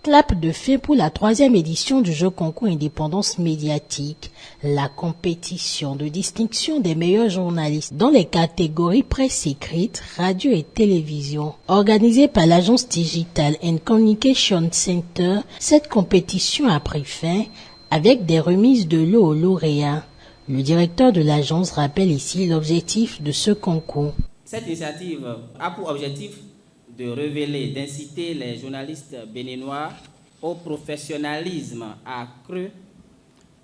Clap de fin pour la 3e édition du jeu concours Indépendance médiatique, la compétition de distinction des meilleurs journalistes dans les catégories presse écrite, radio et télévision. Organisée par l'agence Digital and Communication Center, cette compétition a pris fin avec des remises de lots aux lauréats. Le directeur de l'agence rappelle ici l'objectif de ce concours. Cette initiative a pour objectif de révéler, d'inciter les journalistes béninois au professionnalisme accru,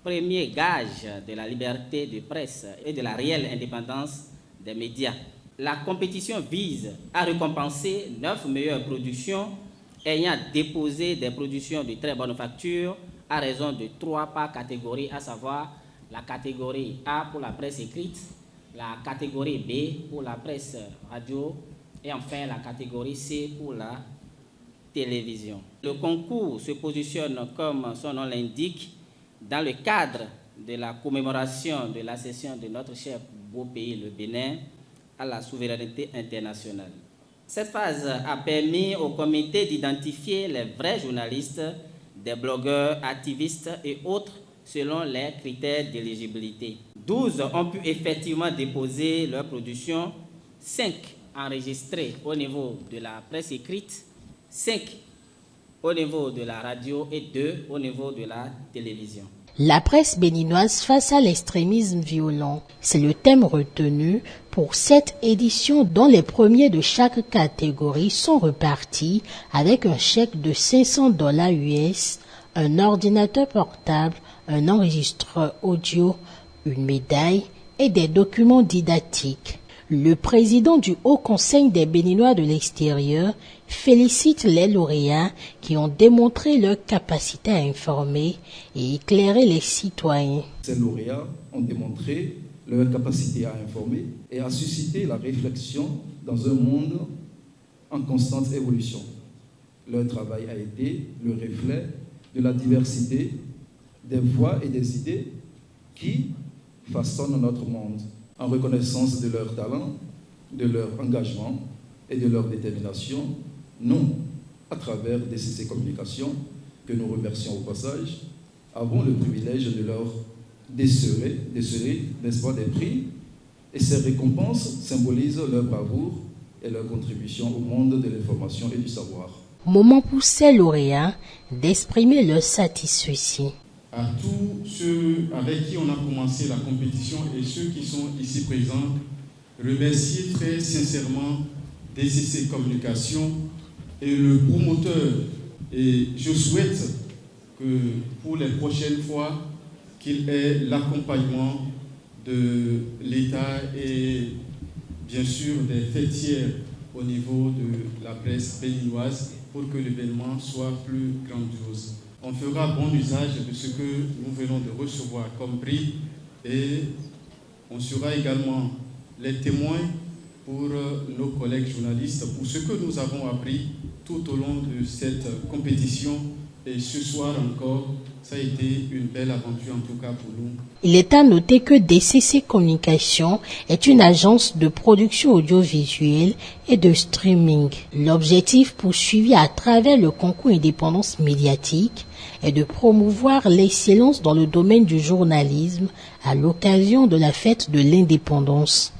premier gage de la liberté de presse et de la réelle indépendance des médias. La compétition vise à récompenser 9 meilleures productions ayant déposé des productions de très bonne facture à raison de 3 par catégorie, à savoir la catégorie A pour la presse écrite, la catégorie B pour la presse radio, et enfin la catégorie C pour la télévision. Le concours se positionne, comme son nom l'indique, dans le cadre de la commémoration de l'accession de notre cher beau pays, le Bénin, à la souveraineté internationale. Cette phase a permis au comité d'identifier les vrais journalistes, des blogueurs, activistes et autres selon les critères d'éligibilité. 12 ont pu effectivement déposer leur production, 5 enregistrés au niveau de la presse écrite, 5 au niveau de la radio et 2 au niveau de la télévision. La presse béninoise face à l'extrémisme violent, c'est le thème retenu pour cette édition dont les premiers de chaque catégorie sont repartis avec un chèque de $500 US, un ordinateur portable, un enregistreur audio, une médaille et des documents didactiques. Le président du Haut Conseil des Béninois de l'extérieur félicite les lauréats qui ont démontré leur capacité à informer et éclairer les citoyens. Ces lauréats ont démontré leur capacité à informer et à susciter la réflexion dans un monde en constante évolution. Leur travail a été le reflet de la diversité des voix et des idées qui façonnent notre monde, en reconnaissance de leur talent, de leur engagement et de leur détermination. Nous, à travers DCC Communication, que nous remercions au passage, avons le privilège de leur déceler, n'est-ce pas, des prix, et ces récompenses symbolisent leur bravoure et leur contribution au monde de l'information et du savoir. Moment pour ces lauréats d'exprimer leur satisfaction. À tous ceux avec qui on a commencé la compétition et ceux qui sont ici présents, remercier très sincèrement DCC Communication et le promoteur. Et je souhaite que pour les prochaines fois, qu'il ait l'accompagnement de l'État et bien sûr des fêtières au niveau de la presse béninoise pour que l'événement soit plus grandiose. On fera bon usage de ce que nous venons de recevoir comme prix et on sera également les témoins pour nos collègues journalistes, pour ce que nous avons appris tout au long de cette compétition. Et ce soir encore, ça a été une belle aventure en tout cas pour nous. Il est à noter que DCC Communication est une agence de production audiovisuelle et de streaming. L'objectif poursuivi à travers le concours Indépendance médiatique est de promouvoir l'excellence dans le domaine du journalisme à l'occasion de la fête de l'indépendance.